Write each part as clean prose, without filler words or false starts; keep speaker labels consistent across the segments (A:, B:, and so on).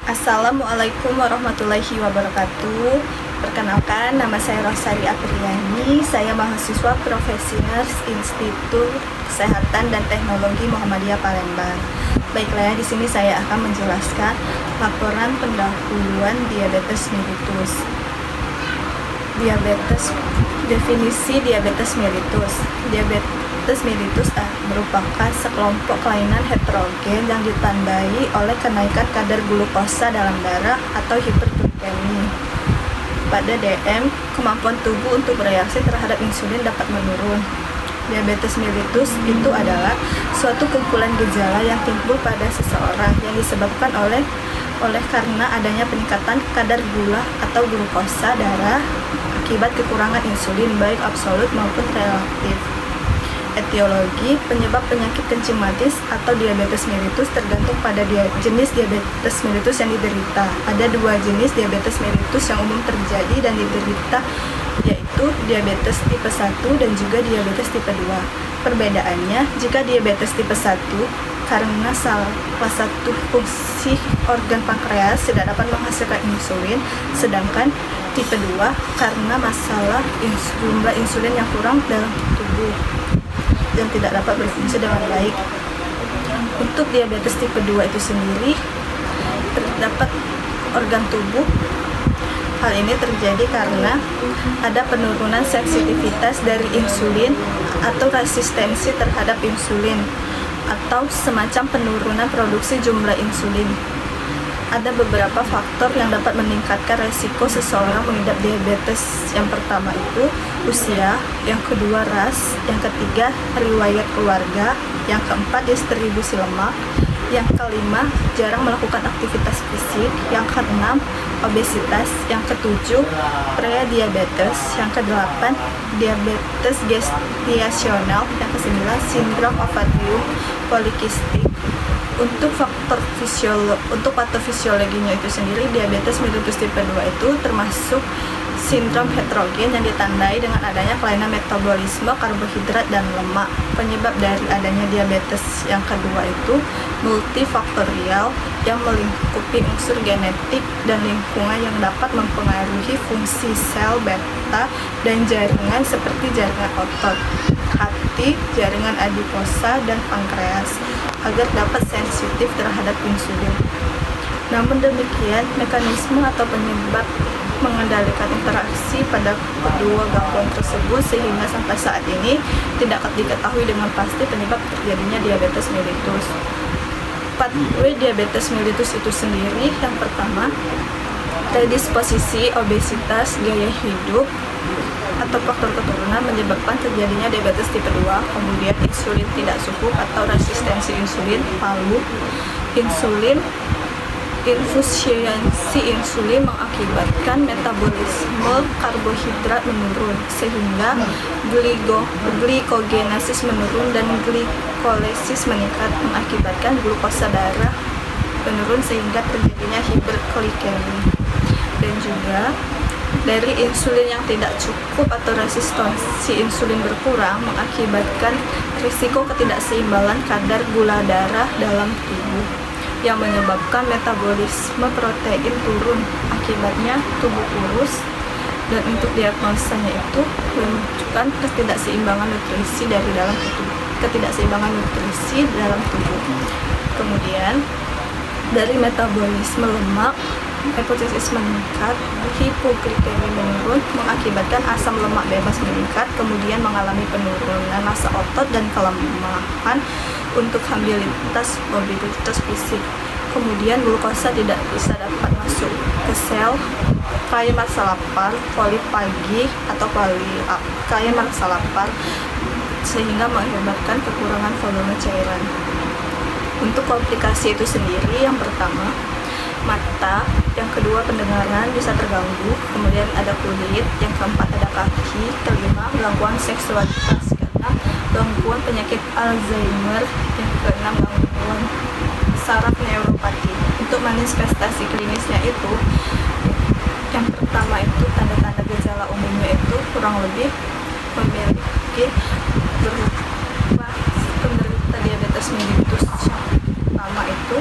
A: Assalamualaikum warahmatullahi wabarakatuh. Perkenalkan, nama saya Rosari Apriani. Saya mahasiswa profesi Nurse Institut Kesehatan dan Teknologi Muhammadiyah Palembang. Baiklah, di sini saya akan menjelaskan laporan pendahuluan diabetes mellitus. Definisi diabetes mellitus. Diabetes mellitus merupakan sekelompok kelainan heterogen yang ditandai oleh kenaikan kadar glukosa dalam darah atau hiperglikemi. Pada DM, kemampuan tubuh untuk bereaksi terhadap insulin dapat menurun. Diabetes mellitus itu adalah suatu kumpulan gejala yang timbul pada seseorang yang disebabkan oleh karena adanya peningkatan kadar gula atau glukosa darah akibat kekurangan insulin baik absolut maupun relatif. Etiologi, penyebab penyakit kencing manis atau diabetes mellitus tergantung pada jenis diabetes mellitus yang diderita. Ada dua jenis diabetes mellitus yang umum terjadi dan diderita, yaitu diabetes tipe 1 dan juga diabetes tipe 2. Perbedaannya, jika diabetes tipe 1 karena salah satu fungsi organ pankreas tidak dapat menghasilkan insulin, sedangkan tipe 2 karena masalah jumlah insulin yang kurang dalam tubuh dan tidak dapat berfungsi dengan baik. Untuk diabetes tipe 2 itu sendiri, terdapat organ tubuh. Hal ini terjadi karena ada penurunan sensitivitas dari insulin atau resistensi terhadap insulin, atau semacam penurunan produksi jumlah insulin. Ada beberapa faktor yang dapat meningkatkan resiko seseorang mengidap diabetes. Yang pertama itu usia, yang kedua ras, yang ketiga riwayat keluarga, yang keempat distribusi lemak, yang kelima jarang melakukan aktivitas fisik, yang keenam obesitas, yang ketujuh prediabetes, yang kedelapan diabetes gestasional, yang kesembilan sindrom ovarium polikistik. Untuk patofisiologinya itu sendiri, diabetes mellitus tipe 2 itu termasuk sindrom heterogen yang ditandai dengan adanya kelainan metabolisme karbohidrat dan lemak. Penyebab dari adanya diabetes yang kedua itu multifaktorial yang melingkupi unsur genetik dan lingkungan yang dapat mempengaruhi fungsi sel beta dan jaringan seperti jaringan otot, hati, jaringan adiposa, dan pankreas agar dapat sensitif terhadap insulin. Namun demikian, mekanisme atau penyebab mengendalikan interaksi pada kedua gangguan tersebut sehingga sampai saat ini tidak diketahui dengan pasti penyebab terjadinya diabetes mellitus. Pathway diabetes mellitus itu sendiri, yang pertama, predisposisi, obesitas, gaya hidup, atau faktor keturunan menyebabkan terjadinya diabetes tipe 2. Kemudian insulin tidak cukup atau resistensi insulin, PALU. Infusiesi insulin mengakibatkan metabolisme karbohidrat menurun sehingga glikogenesis menurun dan glikolesis meningkat, mengakibatkan glukosa darah menurun sehingga terjadinya hiperglikemi. Dan juga dari insulin yang tidak cukup atau resistensi insulin berkurang mengakibatkan risiko ketidakseimbangan kadar gula darah dalam tubuh yang menyebabkan metabolisme protein turun. Akibatnya tubuh kurus, dan untuk diagnosanya itu menunjukkan ketidakseimbangan nutrisi dalam tubuh. Kemudian dari metabolisme lemak, hipotesis meningkat, hipoglikemi menurun, mengakibatkan asam lemak bebas meningkat, kemudian mengalami penurunan massa otot dan kelemahan untuk mobilitas fisik. Kemudian glukosa tidak bisa dapat masuk ke sel, kain massa lapar, polipagi atau kain massa lapar, sehingga mengakibatkan kekurangan volume cairan. Untuk komplikasi itu sendiri, yang pertama mata, yang kedua pendengaran bisa terganggu, kemudian ada kulit, yang keempat ada kaki, kelima gangguan seksualitas, keenam gangguan penyakit Alzheimer, yang keenam gangguan saraf neuropati. Untuk manifestasi klinisnya itu, yang pertama itu tanda-tanda gejala umumnya itu kurang lebih memiliki berupa penderita diabetes mellitus. Pertama itu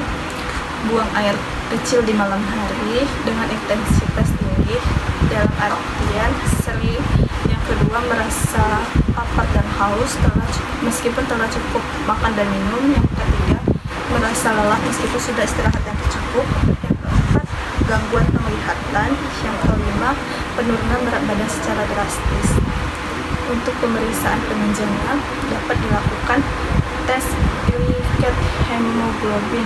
A: buang air kecil di malam hari dengan intensitas tinggi dalam artian sering. Yang kedua, merasa lapar dan haus meskipun telah cukup makan dan minum. Yang ketiga, merasa lelah meskipun sudah istirahat yang cukup. Yang keempat, gangguan penglihatan. Yang kelima, penurunan berat badan secara drastis. Untuk pemeriksaan penunjangnya dapat dilakukan tes ilikat hemoglobin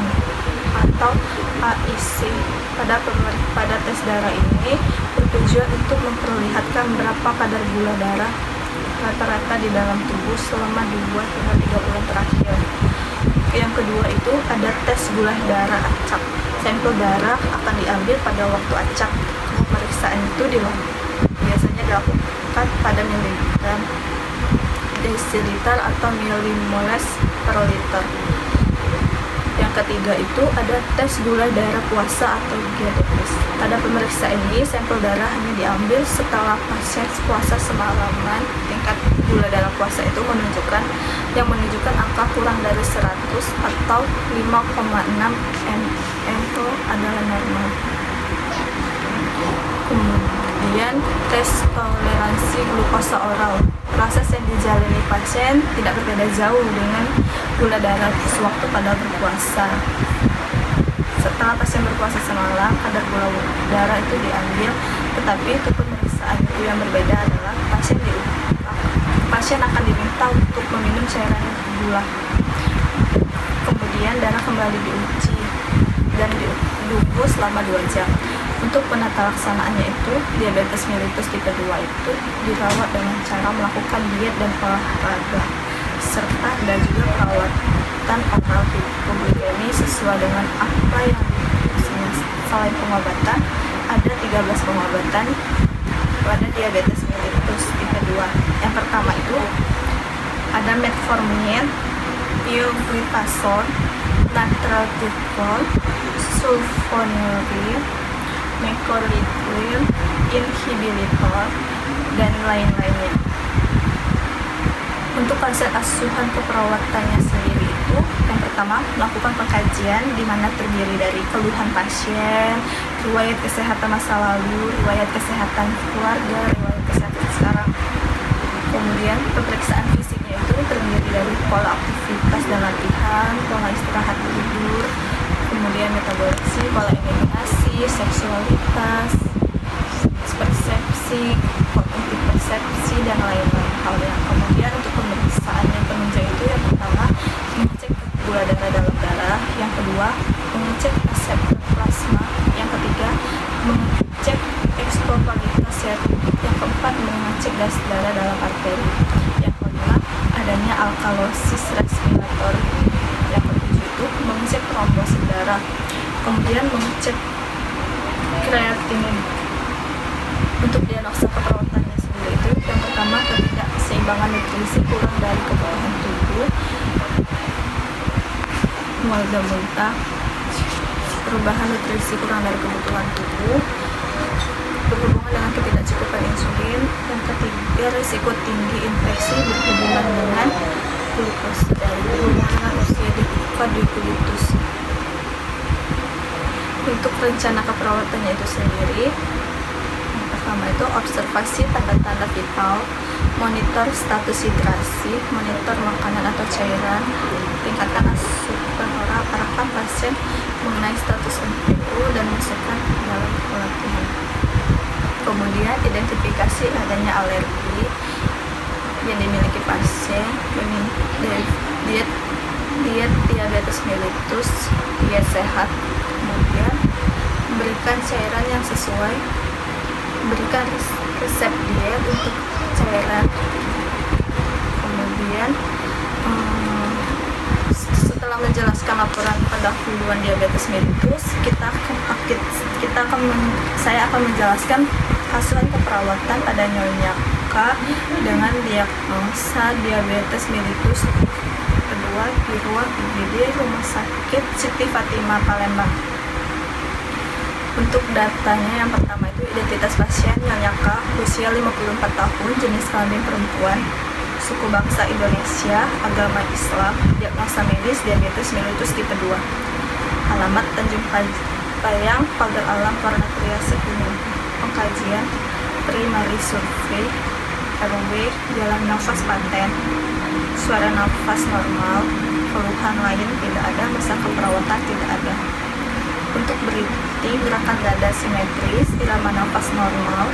A: atau AIC. Pada tes darah ini bertujuan untuk memperlihatkan berapa kadar gula darah rata-rata di dalam tubuh selama 2 hingga 3 bulan terakhir. Yang kedua itu ada tes gula darah acak. Sampel darah akan diambil pada waktu acak. Pemeriksaan itu biasanya dilakukan pada miligram desiliter atau milimoles per liter. Yang ketiga itu ada tes gula darah puasa atau diabetes. Pada pemeriksaan ini sampel darah hanya diambil setelah pasien puasa semalaman. Tingkat gula darah puasa itu menunjukkan angka kurang dari 100 atau 5,6 ml adalah normal. Kemudian tes toleransi glukosa oral. Proses yang dijalani pasien tidak berbeda jauh dengan gula darah sewaktu pada berpuasa. Setelah pasien berpuasa semalam, kadar gula darah itu diambil, tetapi untuk pemeriksaan itu yang berbeda adalah pasien akan diminta untuk meminum cairan gula. Kemudian darah kembali diuji dan ditunggu selama 2 jam. Untuk penata laksanaannya itu, diabetes mellitus tipe 2 itu dirawat dengan cara melakukan diet dan olahraga, serta ada juga perawatan oral hipoglikemi sesuai dengan apa yang diinstruksinya. Selain pengobatan, ada 13 pengobatan pada diabetes mellitus tipe 2. Yang pertama itu ada metformin, pioglitazone, naltrexone, sulfonylurea, macrolide inhibitor, dan lain-lainnya. Untuk fase asuhan keperawatannya sendiri itu, yang pertama melakukan pengkajian di mana terdiri dari keluhan pasien, riwayat kesehatan masa lalu, riwayat kesehatan keluarga, riwayat kesehatan sekarang. Kemudian pemeriksaan fisiknya itu terdiri dari pola aktivitas dan latihan, pola istirahat tidur, kemudian metabolisme, pola eliminasi, seksualitas, persepsi, kognitif persepsi, dan lain-lain halnya. Kemudian untuk pemeriksaan yang penunjang itu yang pertama mengecek gula darah dalam darah, yang kedua mengecek reseptor plasma, yang ketiga mengecek ekstrovalitas serum, yang keempat mengecek gas darah dalam arteri, yang kelima adanya alkalosis respiratori, yang ketujuh itu mengecek trombosit darah, kemudian mengecek kreatinin. Untuk diagnosa keperawatannya sendiri itu yang pertama ketidakseimbangan nutrisi kurang dari kebutuhan tubuh, mual dan muntah, perubahan nutrisi kurang dari kebutuhan tubuh, berhubungan dengan ketidakcukupan insulin. Yang ketiga, risiko tinggi infeksi berhubungan dengan glukosa dari dengan usia diabetes. Untuk rencana keperawatannya itu sendiri, yang pertama itu observasi tanda-tanda vital, monitor status hidrasi, monitor makanan atau cairan, tingkatkan asupan oral, arahkan pasien mengenai status MPU dan masukkan dalam pelatihan. Kemudian identifikasi adanya alergi yang dimiliki pasien, diet diabetes mellitus, diet sehat, kemudian memberikan cairan yang sesuai, memberikan resep diet untuk cairan. Kemudian setelah menjelaskan laporan pendahuluan diabetes mellitus, saya akan menjelaskan asuhan keperawatan pada Nyonya K dengan diagnosa diabetes mellitus kedua di ruang IGD Rumah Sakit Siti Fatimah Palembang. Untuk datanya yang pertama itu identitas pasien Nyonya K, usia 54 tahun, jenis kelamin perempuan, suku bangsa Indonesia, agama Islam, diagnosa medis diabetes mellitus tipe 2. alamat Tanjung Payang, Pagar Alam, Warna Tria Gunung. Pengkajian primary survei RW, jalan nafas paten, suara nafas normal, keluhan lain tidak ada, masalah keperawatan tidak ada. Untuk breathing, gerakan dada simetris, irama nafas normal,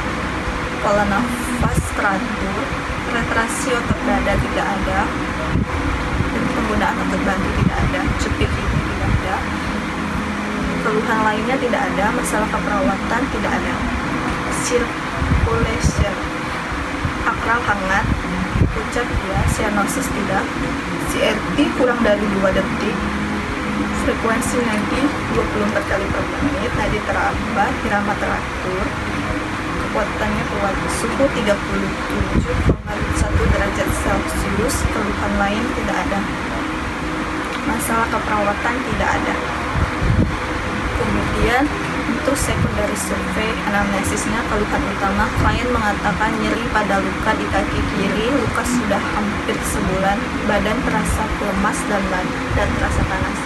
A: pola nafas teratur, retraksi otot dada tidak ada, dan penggunaan otot bantu tidak ada, jepit ini tidak ada, keluhan lainnya tidak ada, masalah keperawatan tidak ada. Circulation, akral hangat, pucat ya, cyanosis tidak, CRT kurang dari 2 detik, frekuensi nadi 24 kali per menit, nadi terabah, irama teratur, kekuatannya kuat, suhu 37,1 derajat Celcius, keluhan lain tidak ada, masalah keperawatan tidak ada. Kemudian untuk secondary survey anamnesisnya, keluhan utama, klien mengatakan nyeri pada luka di kaki kiri, luka sudah hampir sebulan, badan terasa lemas dan terasa panas.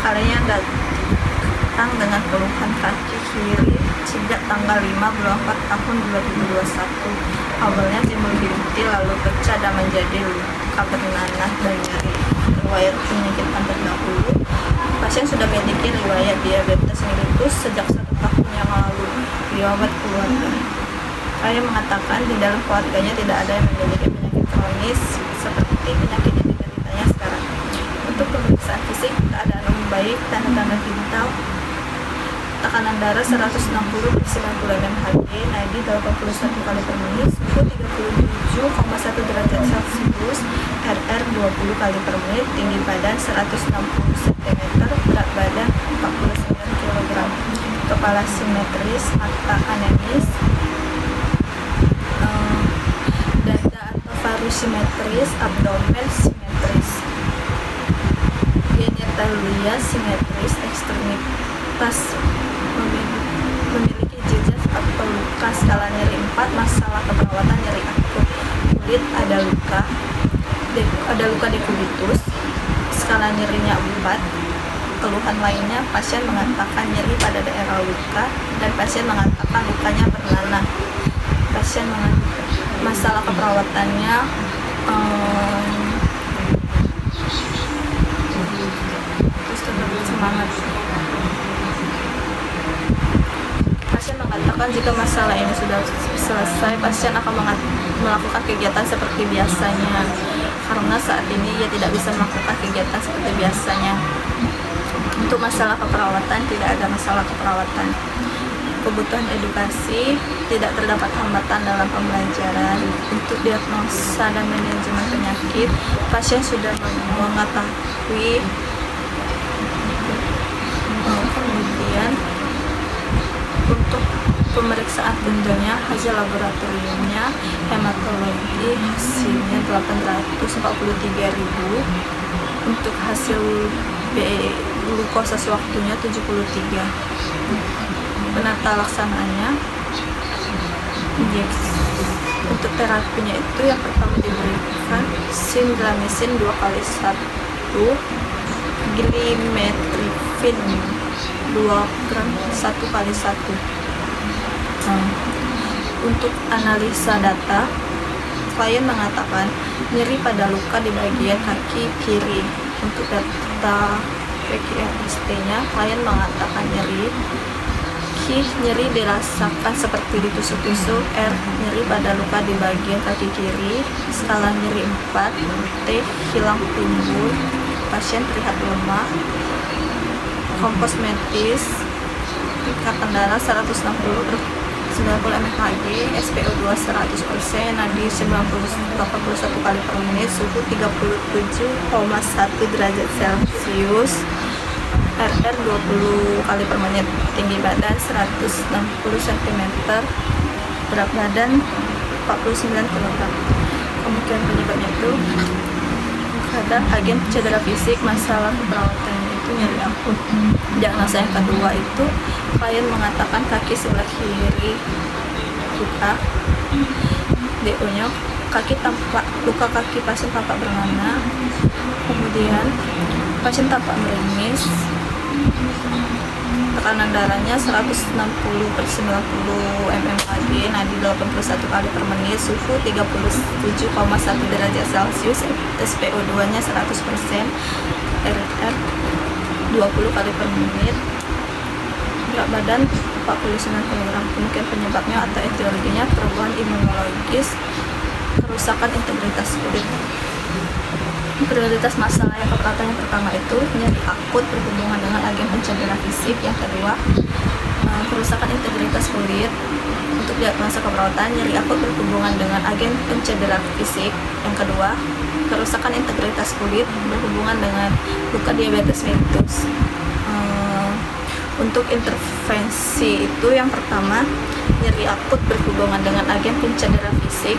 A: Klien datang dengan keluhan kaki kiri sejak tanggal 5 bulan 4 tahun 2021. Awalnya timbul binti, lalu pecah dan menjadi luka bernanah dan nyeri. Riwayat penyakit terdahulu, pasien sudah memiliki riwayat diabetes mellitus sejak 1 tahun yang lalu. Riwayat keluarga, saya mengatakan di dalam keluarganya tidak ada yang memiliki penyakit kronis seperti penyakit yang dideritanya sekarang. Untuk pemeriksaan fisik, keadaan membaik, tanda-tanda vital, tekanan darah 160/90 mmHg, nadi 81 kali per menit, suhu 37,1 derajat Celcius, RR 20 kali per menit, tinggi badan 160 cm, berat badan 49 kg, kepala simetris, mata anemis, dada atau varus simetris, abdomen simetris, genitalia simetris, ekstremitas memiliki jejak atau luka skala nyeri 4, masalah keperawatan nyeri akut, kulit ada luka dekubitus, skala nyerinya 4, keluhan lainnya, pasien mengatakan nyeri pada daerah luka dan pasien mengatakan lukanya bernanah. Pasien masalah keperawatannya terus tetap semangat. Pasien mengatakan jika masalah ini sudah selesai, pasien akan melakukan kegiatan seperti biasanya, karena saat ini ia tidak bisa melakukan kegiatan seperti biasanya. Untuk masalah keperawatan, tidak ada masalah keperawatan. Kebutuhan edukasi, tidak terdapat hambatan dalam pembelajaran. Untuk diagnosa dan manajemen penyakit, pasien sudah mengetahui. Kemudian untuk pemeriksaan tentunya, hasil laboratoriumnya, hematologi hasilnya 843.000, untuk hasil glukosa sewaktunya 73. Penata laksanaannya, injeksi. Untuk terapinya itu yang pertama diberikan sindramisin 2x1, glimetripin 2 gram 1x1. Untuk analisa data, klien mengatakan nyeri pada luka di bagian kaki kiri. Untuk data PQRST-nya, klien mengatakan nyeri. Q, nyeri dirasakan seperti ditusuk-tusuk. R, nyeri pada luka di bagian kaki kiri, skala nyeri 4. T, hilang timbul, pasien terlihat lemah. Kompos medis, ikatan darah 160/90 mmHg, SpO2 100%, nadi 81 kali per menit, suhu 37,1 derajat Celcius, RR 20 kali per menit, tinggi badan 160 cm, berat badan 49 kg. Kemungkinan penyebabnya itu ada agen cedera fisik, masalah keperawatan itu nyeri akut. Diagnosa yang kedua itu, klien mengatakan kaki sebelah kiri luka. DO-nya luka kaki pasien tampak bernanah. Kemudian pasien tampak meringis, Tekanan darahnya 160/90 mmHg, nadi 81 kali per menit, suhu 37,1 derajat Celcius, SpO2 nya 100%, RR 20 kali per menit, berat badan 49 kg. Kemungkinan penyebabnya atau etiologinya perubahan imunologis, kerusakan integritas kulit. Prioritas masalah yang pertama itu nyeri akut berhubungan dengan agen pencedera fisik. Yang kedua, kerusakan integritas kulit. Untuk diagnosa keperawatan, nyeri akut berhubungan dengan agen pencedera fisik. Yang kedua, kerusakan integritas kulit berhubungan dengan luka diabetes mellitus. Untuk intervensi itu yang pertama, nyeri akut berhubungan dengan agen pencedera fisik.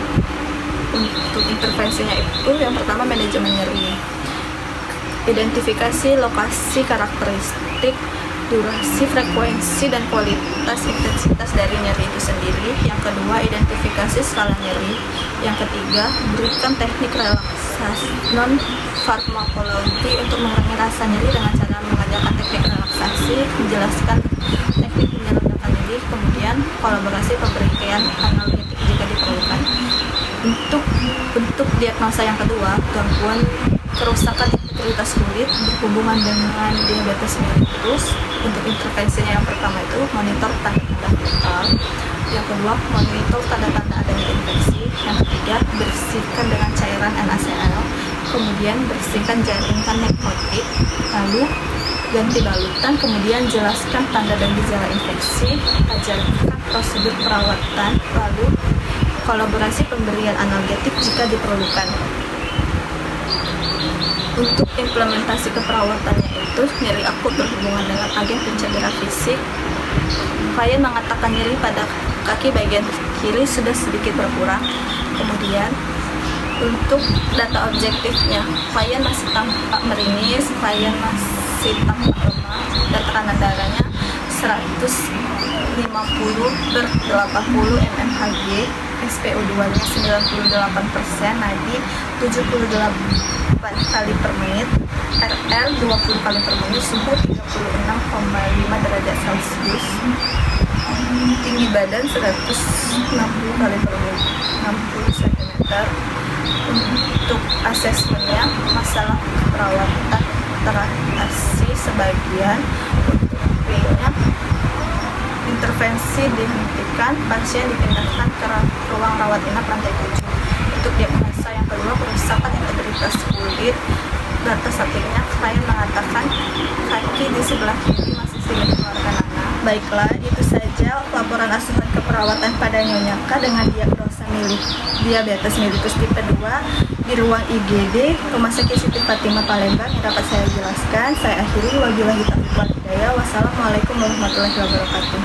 A: Untuk intervensinya itu yang pertama, manajemen nyeri, identifikasi lokasi, karakteristik, durasi, frekuensi, dan kualitas intensitas dari nyeri itu sendiri. Yang kedua, identifikasi skala nyeri. Yang ketiga, berikan teknik relaksasi non farmakologi untuk mengurangi rasa nyeri dengan cara mengajarkan teknik relaksasi, menjelaskan teknik menyerangkan nyeri, kemudian kolaborasi pemberian analgetik jika diperlukan. Untuk bentuk diagnosa yang kedua, gangguan kerusakan integritas kulit berhubungan dengan diabetes mellitus. Untuk intervensinya yang pertama itu monitor tanda-tanda vital. Yang kedua, monitor tanda-tanda adanya infeksi. Yang ketiga, bersihkan dengan cairan NaCl. Kemudian bersihkan jaringan nekrotik. Lalu ganti balutan. Kemudian jelaskan tanda dan gejala infeksi. Ajarkan prosedur perawatan. Lalu kolaborasi pemberian analgetik jika diperlukan. Untuk implementasi keperawatannya itu, nyeri akut berhubungan dengan agen pencedera fisik. Klien mengatakan nyeri pada kaki bagian kiri sudah sedikit berkurang. Kemudian untuk data objektifnya, klien masih tampak meringis, klien masih tampak lemah, dan tekanan darahnya 150/80 mmHg, SpO2 nya 98%, nadi 78 kali per menit, RR 20 kali per menit, suhu 36,5 derajat Celcius, tinggi badan 160 kali per menit, 60 cm. Untuk asesmennya, masalah perawatan teratasi sebagian. Untuk B-nya, intervensi dihentikan, pasien dipindahkan ke ruang rawat inap lantai 7. Untuk diagnosa yang kedua, kerusakan integritas kulit. Data statiknya, klien mengatakan kaki di sebelah kiri masih sedikit mengeluarkan nanah. Baiklah, itu saja laporan asuhan keperawatan pada Nyonya K dengan diagnosa diabetes mellitus tipe 2 di ruang IGD Rumah Sakit Siti Fatimah Palembang yang dapat saya jelaskan. Saya akhiri, wabillahi taufiq wal hidayah. Wassalamualaikum warahmatullahi wabarakatuh.